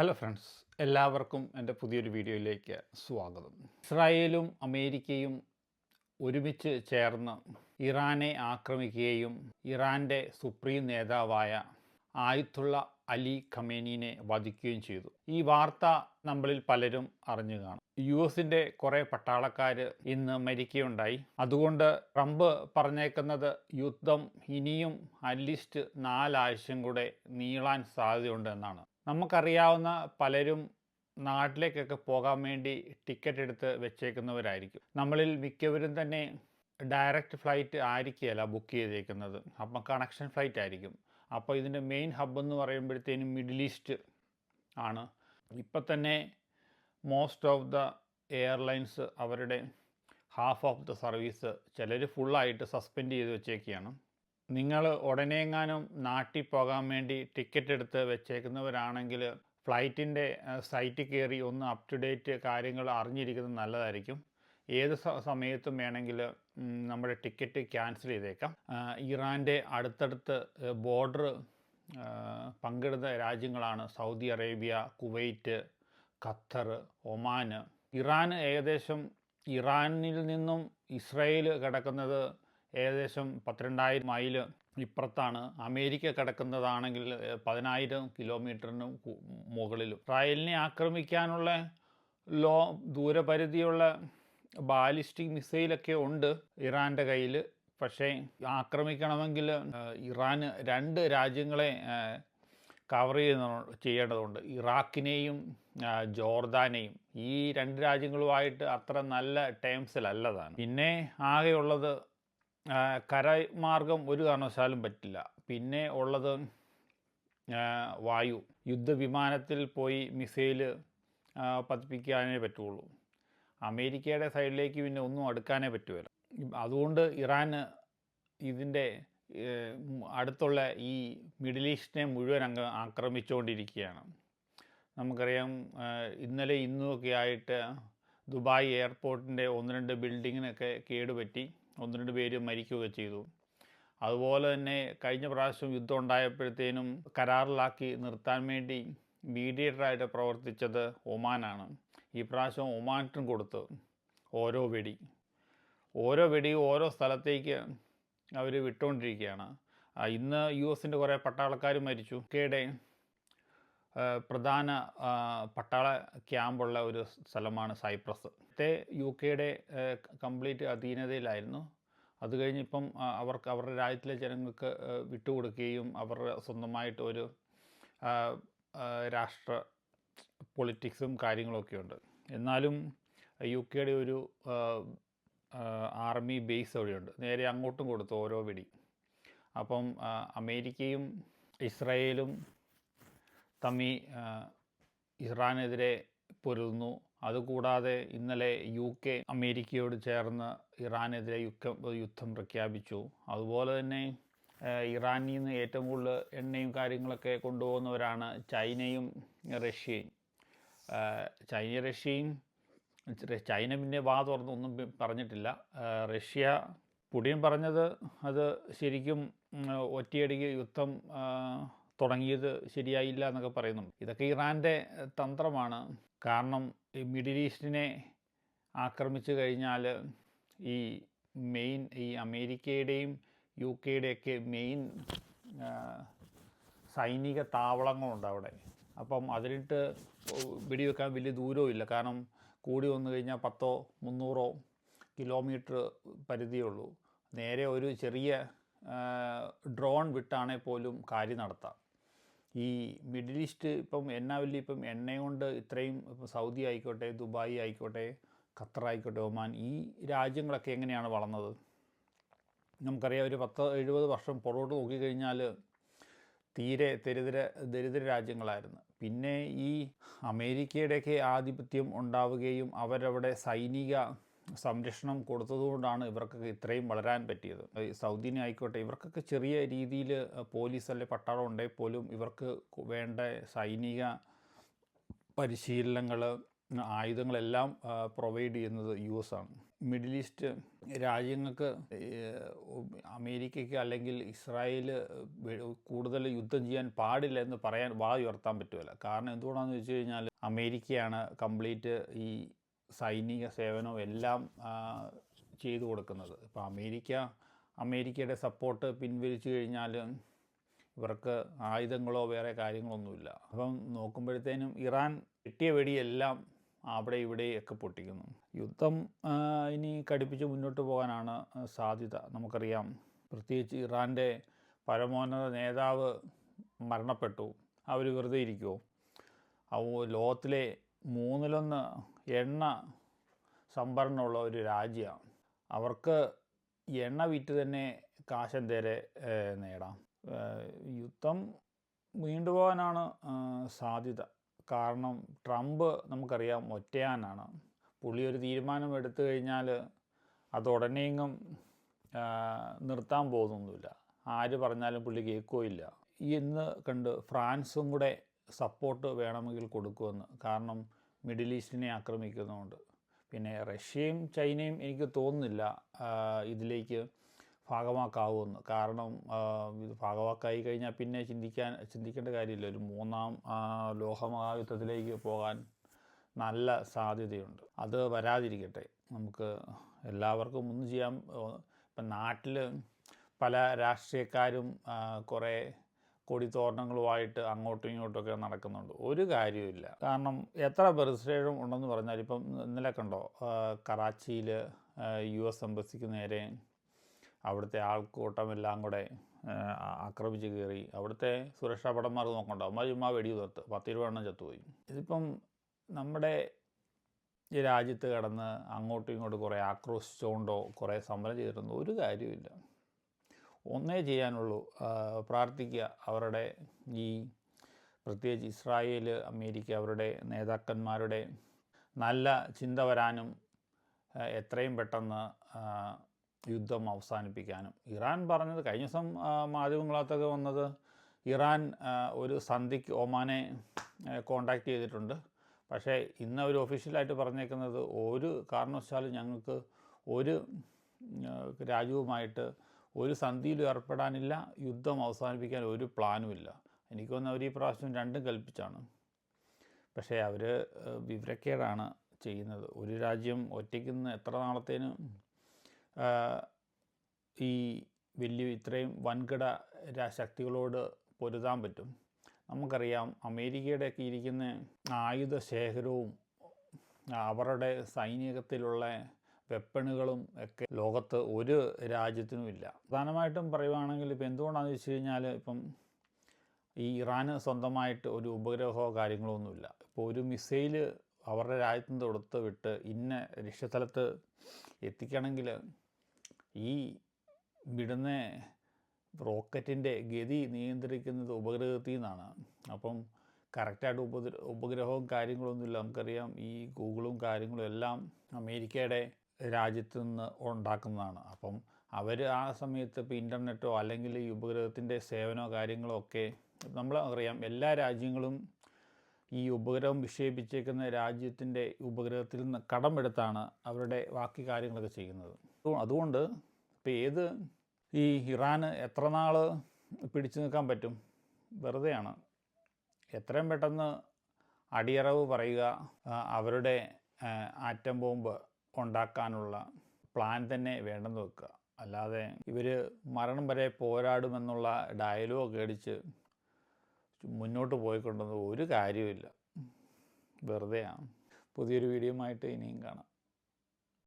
Hello friends, എല്ലാവർക്കും എൻ്റെ പുതിയൊരു വീഡിയോയിലേക്ക് സ്വാഗതം. ഇസ്രായേലും അമേരിക്കയും ഒരുമിച്ച് ചേർന്ന് ഇറാനെ ആക്രമിക്കുകയും ഇറാൻ്റെ സുപ്രീം നേതാവായ ആയത്തുള്ള അലി ഖമേനിനെ വധിക്കുകയും ചെയ്തു. ഈ വാർത്ത നമ്മളിൽ പലരും അറിഞ്ഞു കാണും. US-ൻ്റെ കുറേ പട്ടാളക്കാർ ഇന്ന് മരിക്കുകയുണ്ടായി. അതുകൊണ്ട് ട്രംപ് പറഞ്ഞേക്കുന്നത് യുദ്ധം ഇനിയും അറ്റ്ലീസ്റ്റ് 4 ആഴ്ചയും കൂടെ നീളാൻ സാധ്യതയുണ്ട് എന്നാണ്. നമുക്കറിയാവുന്ന പലരും നാട്ടിലേക്കൊക്കെ പോകാൻ വേണ്ടി ടിക്കറ്റ് എടുത്ത് വെച്ചേക്കുന്നവരായിരിക്കും. നമ്മളിൽ മിക്കവരും തന്നെ ഡയറക്റ്റ് ഫ്ലൈറ്റ് ആയിരിക്കുകയല്ല ബുക്ക് ചെയ്തേക്കുന്നത്. അപ്പം കണക്ഷൻ ഫ്ലൈറ്റ് ആയിരിക്കും. അപ്പോൾ ഇതിൻ്റെ മെയിൻ ഹബ്ബ് എന്ന് പറയുമ്പോഴത്തേനും മിഡിൽ ഈസ്റ്റ് ആണ്. ഇപ്പം തന്നെ മോസ്റ്റ് ഓഫ് ദ എയർലൈൻസ് അവരുടെ ഹാഫ് ഓഫ് ദ സർവീസ് ചിലർ ഫുള്ളായിട്ട് സസ്പെൻഡ് ചെയ്ത് വെച്ചേക്കുകയാണ്. നിങ്ങൾ ഉടനെയെങ്ങാനും നാട്ടിൽ പോകാൻ വേണ്ടി ടിക്കറ്റ് എടുത്ത് വെച്ചേക്കുന്നവരാണെങ്കിൽ ഫ്ലൈറ്റിൻ്റെ സൈറ്റിൽ കയറി ഒന്ന് അപ് ടു ഡേറ്റ് കാര്യങ്ങൾ അറിഞ്ഞിരിക്കുന്നത് നല്ലതായിരിക്കും. ഏത് സമയത്തും വേണമെങ്കിൽ നമ്മുടെ ടിക്കറ്റ് ക്യാൻസൽ ചെയ്തേക്കാം. ഇറാൻ്റെ അടുത്തടുത്ത് ബോർഡർ പങ്കിടുന്ന രാജ്യങ്ങളാണ് Saudi Arabia, Kuwait, Qatar, Oman. ഇറാനിൽ നിന്നും ഇസ്രായേൽ കിടക്കുന്നത് ഏകദേശം 12,000 മൈൽ ഇപ്പുറത്താണ്. അമേരിക്ക കിടക്കുന്നതാണെങ്കിൽ 10,000 കിലോമീറ്ററിന് മുകളിലും. ഇസ്രായേലിനെ ആക്രമിക്കാനുള്ള ദൂരപരിധിയുള്ള ബാലിസ്റ്റിക് മിസൈലൊക്കെ ഉണ്ട് ഇറാൻ്റെ കയ്യിൽ. പക്ഷേ ആക്രമിക്കണമെങ്കിൽ ഇറാന് 2 രാജ്യങ്ങളെ കവർ ചെയ്യേണ്ടതുണ്ട്, ഇറാഖിനെയും ജോർദാനെയും. ഈ 2 രാജ്യങ്ങളുമായിട്ട് അത്ര നല്ല ടേംസിലല്ലതാണ്. പിന്നെ ആകെയുള്ളത് കരമാർഗം ഒരു കാരണവശാലും പറ്റില്ല. പിന്നെ ഉള്ളത് വായു, യുദ്ധവിമാനത്തിൽ പോയി മിസൈൽ പതിപ്പിക്കാനേ പറ്റുള്ളൂ. അമേരിക്കയുടെ സൈഡിലേക്ക് പിന്നെ ഒന്നും അടുക്കാനേ പറ്റുമല്ലോ. അതുകൊണ്ട് ഇറാൻ ഇതിൻ്റെ അടുത്തുള്ള ഈ മിഡിൽ ഈസ്റ്റിനെ മുഴുവൻ ആക്രമിച്ചുകൊണ്ടിരിക്കുകയാണ്. നമുക്കറിയാം, ഇന്നലെ ഇന്നുമൊക്കെ ആയിട്ട് ദുബായ് എയർപോർട്ടിൻ്റെ 1-2 ബിൽഡിങ്ങിനൊക്കെ കേടുപറ്റി 1-2 പേര് മരിക്കുകയൊക്കെ ചെയ്തു. അതുപോലെ തന്നെ കഴിഞ്ഞ പ്രാവശ്യം യുദ്ധം ഉണ്ടായപ്പോഴത്തേനും കരാറിലാക്കി നിർത്താൻ വേണ്ടി മീഡിയേറ്ററായിട്ട് പ്രവർത്തിച്ചത് ഒമാനാണ്. ഈ പ്രാവശ്യം ഒമാനും കൊടുത്ത് ഓരോ വെടിയും ഓരോ സ്ഥലത്തേക്ക് അവർ വിട്ടുകൊണ്ടിരിക്കുകയാണ്. ഇന്ന് US-ൻ്റെ കുറേ പട്ടാളക്കാർ മരിച്ചു. UKയുടെ പ്രധാന പട്ടാള ക്യാമ്പുള്ള ഒരു സ്ഥലമാണ് സൈപ്രസ്. UKയുടെ കംപ്ലീറ്റ് അധീനതയിലായിരുന്നു. അത് കഴിഞ്ഞിപ്പം അവരുടെ രാജ്യത്തിലെ ജനങ്ങൾക്ക് വിട്ടുകൊടുക്കുകയും അവരുടെ സ്വന്തമായിട്ട് ഒരു രാഷ്ട്ര പൊളിറ്റിക്സും കാര്യങ്ങളൊക്കെ ഉണ്ട്. എന്നാലും UKയുടെ ഒരു ആർമി ബേസ് അവിടെയുണ്ട്. നേരെ അങ്ങോട്ടും കൊടുത്തു ഓരോ വെടി. അപ്പം അമേരിക്കയും ഇസ്രായേലും തമ്മിൽ ഇറാനെതിരെ പൊരുതുന്നു. അതുകൂടാതെ ഇന്നലെ UK അമേരിക്കയോട് ചേർന്ന് ഇറാനെതിരെ യുദ്ധം പ്രഖ്യാപിച്ചു. അതുപോലെ തന്നെ ഇറാനിൽ നിന്ന് ഏറ്റവും കൂടുതൽ എണ്ണയും കാര്യങ്ങളൊക്കെ കൊണ്ടുപോകുന്നവരാണ് ചൈനയും റഷ്യയും. ചൈന പിന്നെ വാ തുറന്നൊന്നും പറഞ്ഞിട്ടില്ല. റഷ്യ പുടിൻ പറഞ്ഞത് അത് ശരിക്കും ഒറ്റയടിക്ക് യുദ്ധം തുടങ്ങിയത് ശരിയായില്ല എന്നൊക്കെ പറയുന്നുണ്ട്. ഇതൊക്കെ ഇറാൻ്റെ തന്ത്രമാണ്. കാരണം ഈ മിഡിൽ ഈസ്റ്റിനെ ആക്രമിച്ചു കഴിഞ്ഞാൽ ഈ അമേരിക്കയുടെയും UKയുടെയൊക്കെ മെയിൻ സൈനിക താവളങ്ങളുണ്ട് അവിടെ. അപ്പം അതിലിട്ട് വെടിവെക്കാൻ വലിയ ദൂരവും ഇല്ല. കാരണം കൂടി വന്നു കഴിഞ്ഞാൽ 100-300 കിലോമീറ്റർ പരിധിയുള്ളൂ. നേരെ ഒരു ചെറിയ ഡ്രോൺ വിട്ടാണെങ്കിൽ പോലും കാര്യം നടത്താം. ഈ മിഡിൽ ഈസ്റ്റ് ഇപ്പം ഇപ്പം എണ്ണ കൊണ്ട് ഇത്രയും സൗദി ആയിക്കോട്ടെ, ദുബായ് ആയിക്കോട്ടെ, ഖത്തർ ആയിക്കോട്ടെ, ഒമാൻ, ഈ രാജ്യങ്ങളൊക്കെ എങ്ങനെയാണ് വളർന്നത്? നമുക്കറിയാം, ഒരു 10-70 വർഷം പുറകോട്ട് നോക്കിക്കഴിഞ്ഞാൽ തീരെ ദരിദ്ര രാജ്യങ്ങളായിരുന്നു. പിന്നെ ഈ അമേരിക്കയുടെയൊക്കെ ആധിപത്യം ഉണ്ടാവുകയും അവരവിടെ സൈനിക സംരക്ഷണം കൊടുത്തതുകൊണ്ടാണ് ഇവർക്കൊക്കെ ഇത്രയും വളരാൻ പറ്റിയത്. സൗദിനെ ആയിക്കോട്ടെ, ഇവർക്കൊക്കെ ചെറിയ രീതിയിൽ പോലീസ് അല്ലെ പട്ടാളം ഉണ്ടെങ്കിൽ പോലും ഇവർക്ക് വേണ്ട സൈനിക പരിശീലനങ്ങൾ, ആയുധങ്ങളെല്ലാം പ്രൊവൈഡ് ചെയ്യുന്നത് US ആണ്. മിഡിൽ ഈസ്റ്റ് രാജ്യങ്ങൾക്ക് അമേരിക്കയ്ക്ക് അല്ലെങ്കിൽ ഇസ്രായേൽ കൂടുതൽ യുദ്ധം ചെയ്യാൻ പാടില്ല എന്ന് പറയാൻ ഉയർത്താൻ പറ്റുമല്ല. കാരണം എന്തുകൊണ്ടാണെന്ന് വെച്ച് കഴിഞ്ഞാൽ അമേരിക്കയാണ് കംപ്ലീറ്റ് ഈ സൈനിക സേവനവും എല്ലാം ചെയ്തു കൊടുക്കുന്നത്. ഇപ്പോൾ അമേരിക്കയുടെ സപ്പോർട്ട് പിൻവലിച്ചു കഴിഞ്ഞാൽ ഇവർക്ക് ആയുധങ്ങളോ വേറെ കാര്യങ്ങളൊന്നുമില്ല. അപ്പം നോക്കുമ്പോഴത്തേനും ഇറാൻ കിട്ടിയ വെടിയെല്ലാം അവിടെ ഇവിടെയൊക്കെ പൊട്ടിക്കുന്നു. യുദ്ധം ഇനി കടുപ്പിച്ച് മുന്നോട്ട് പോകാനാണ് സാധ്യത. നമുക്കറിയാം, പ്രത്യേകിച്ച് ഇറാൻ്റെ പരമോന്നത നേതാവ് മരണപ്പെട്ടു. അവർ വെറുതെ ഇരിക്കുമോ? ലോകത്തിലെ 1/3 എണ്ണ സംഭരണമുള്ള ഒരു രാജ്യമാണ്. അവർക്ക് എണ്ണ വിറ്റ് തന്നെ കാശെന്തേരെ നേടാം. യുദ്ധം നീണ്ടുപോകാനാണ് സാധ്യത. കാരണം ട്രംപ് നമുക്കറിയാം ഒറ്റയാനാണ്. പുള്ളി ഒരു തീരുമാനം എടുത്തു കഴിഞ്ഞാൽ അത് ഉടനെയെങ്ങും നിർത്താൻ പോകുന്നൊന്നുമില്ല. ആര് പറഞ്ഞാലും പുള്ളി കേൾക്കുകയില്ല. ഇന്ന് കണ്ട് ഫ്രാൻസും കൂടെ സപ്പോർട്ട് വേണമെങ്കിൽ കൊടുക്കുമെന്ന്. കാരണം മിഡിൽ ഈസ്റ്റിനെ ആക്രമിക്കുന്നതുകൊണ്ട്. പിന്നെ റഷ്യയും ചൈനയും എനിക്ക് തോന്നുന്നില്ല ഇതിലേക്ക് ഭാഗമാക്കാവുമെന്ന്. കാരണം ഇത് ഭാഗമാക്കായി കഴിഞ്ഞാൽ പിന്നെ ചിന്തിക്കേണ്ട കാര്യമില്ല. ഒരു 3ാം ലോകമഹായുദ്ധത്തിലേക്ക് പോകാൻ നല്ല സാധ്യതയുണ്ട്. അത് വരാതിരിക്കട്ടെ. നമുക്ക് എല്ലാവർക്കും ഒന്നും ചെയ്യാം. ഇപ്പം നാട്ടിൽ പല രാഷ്ട്രീയക്കാരും കുറേ കൊടിത്തോരണങ്ങളുമായിട്ട് അങ്ങോട്ടും ഇങ്ങോട്ടുമൊക്കെ നടക്കുന്നുണ്ട്. ഒരു കാര്യമില്ല. കാരണം എത്ര പ്രതിഷേധം ഉണ്ടെന്ന് പറഞ്ഞാൽ, ഇപ്പം ഇന്നലെ കണ്ടോ, കറാച്ചിയിൽ US എംബസിക്ക് നേരെ അവിടുത്തെ ആൾക്കൂട്ടമെല്ലാം കൂടെ ആക്രമിച്ച് കയറി. അവിടുത്തെ സുരക്ഷാ ഭടന്മാർ നോക്കണ്ട, അമ്മ ചുമ്മാ വെടി തീർത്ത് 10-20 ചത്തുപോയി. ഇതിപ്പം നമ്മുടെ ഈ രാജ്യത്ത് കിടന്ന് അങ്ങോട്ടും ഇങ്ങോട്ടും കുറേ ആക്രോശിച്ചുകൊണ്ടോ കുറേ സമരം ചെയ്തിട്ടൊന്നും ഒരു കാര്യമില്ല. ഒന്നേ ചെയ്യാനുള്ളൂ, പ്രാർത്ഥിക്കുക. അവരുടെ ഈ പ്രത്യേകിച്ച് ഇസ്രായേൽ, അമേരിക്ക, അവരുടെ നേതാക്കന്മാരുടെ നല്ല ചിന്ത വരാനും എത്രയും പെട്ടെന്ന് യുദ്ധം അവസാനിപ്പിക്കാനും. ഇറാൻ പറഞ്ഞത് കഴിഞ്ഞ ദിവസം മാധ്യമങ്ങളകത്തൊക്കെ വന്നത്, ഇറാൻ ഒരു സന്ധിക്ക് ഒമാനെ കോണ്ടാക്റ്റ് ചെയ്തിട്ടുണ്ട്. പക്ഷേ ഇന്ന് അവർ ഒഫീഷ്യലായിട്ട് പറഞ്ഞേക്കുന്നത്, ഒരു കാരണവശാലും ഞങ്ങൾക്ക് ഒരു രാജ്യവുമായിട്ട് ഒരു സന്ധിയിലും ഏർപ്പെടാനില്ല, യുദ്ധം അവസാനിപ്പിക്കാൻ ഒരു പ്ലാനുമില്ല. എനിക്ക് തോന്നുന്നു അവർ ഈ പ്രാവശ്യം രണ്ടും കൽപ്പിച്ചാണ്. പക്ഷേ അവർ വിവരക്കേടാണ് ചെയ്യുന്നത്. ഒരു രാജ്യം ഒറ്റയ്ക്ക് നിന്ന് എത്ര നാളത്തേന് ഈ ഇത്രയും വൻകിട ശക്തികളോട് പൊരുതാൻ പറ്റും? നമുക്കറിയാം, അമേരിക്കയുടെയൊക്കെ ഇരിക്കുന്ന ആയുധ ശേഖരവും അവരുടെ സൈനികത്തിലുള്ള വെപ്പണുകളും ഒക്കെ ലോകത്ത് ഒരു രാജ്യത്തിനുമില്ല. പ്രധാനമായിട്ടും പറയുവാണെങ്കിൽ ഇപ്പം എന്തുകൊണ്ടാണെന്ന് വെച്ച് കഴിഞ്ഞാൽ, ഇപ്പം ഈ ഇറാന് സ്വന്തമായിട്ട് ഒരു ഉപഗ്രഹമോ കാര്യങ്ങളോ ഒന്നുമില്ല. ഇപ്പോൾ ഒരു മിസൈൽ അവരുടെ രാജ്യത്തു നിന്ന് കൊടുത്ത് വിട്ട് ഇന്ന ലക്ഷ്യസ്ഥലത്ത് എത്തിക്കണമെങ്കിൽ ഈ വിടുന്ന റോക്കറ്റിൻ്റെ ഗതി നിയന്ത്രിക്കുന്നത് ഉപഗ്രഹത്തിൽ നിന്നാണ്. അപ്പം കറക്റ്റായിട്ട് ഉപഗ്രഹവും കാര്യങ്ങളൊന്നുമില്ല. നമുക്കറിയാം, ഈ ഗൂഗിളും കാര്യങ്ങളും എല്ലാം അമേരിക്കയുടെ രാജ്യത്തു നിന്ന് ഉണ്ടാക്കുന്നതാണ്. അപ്പം അവർ ആ സമയത്ത് ഇപ്പോൾ ഇൻ്റർനെറ്റോ അല്ലെങ്കിൽ ഈ ഉപഗ്രഹത്തിൻ്റെ സേവനമോ കാര്യങ്ങളോ ഒക്കെ നമ്മളറിയാം, എല്ലാ രാജ്യങ്ങളും ഈ ഉപഗ്രഹം വിക്ഷേപിച്ചേക്കുന്ന രാജ്യത്തിൻ്റെ ഉപഗ്രഹത്തിൽ നിന്ന് കടമെടുത്താണ് അവരുടെ ബാക്കി കാര്യങ്ങളൊക്കെ ചെയ്യുന്നത്. അതുകൊണ്ട് ഇപ്പോൾ ഈ ഇറാന് എത്ര നാൾ പിടിച്ചു നിൽക്കാൻ പറ്റും? വെറുതെയാണ്. എത്രയും പെട്ടെന്ന് അടിയറവ് പറയുക, അവരുടെ ആറ്റം ബോംബ് ഉണ്ടാക്കാനുള്ള പ്ലാൻ തന്നെ വേണ്ടെന്ന് വെക്കുക. അല്ലാതെ ഇവർ മരണം വരെ പോരാടുമെന്നുള്ള ഡയലോഗ് അടിച്ച് മുന്നോട്ട് പോയിക്കൊണ്ടൊന്നും ഒരു കാര്യമില്ല. വെറുതെയാണ്. പുതിയൊരു വീഡിയോയുമായിട്ട് ഇനിയും കാണാം.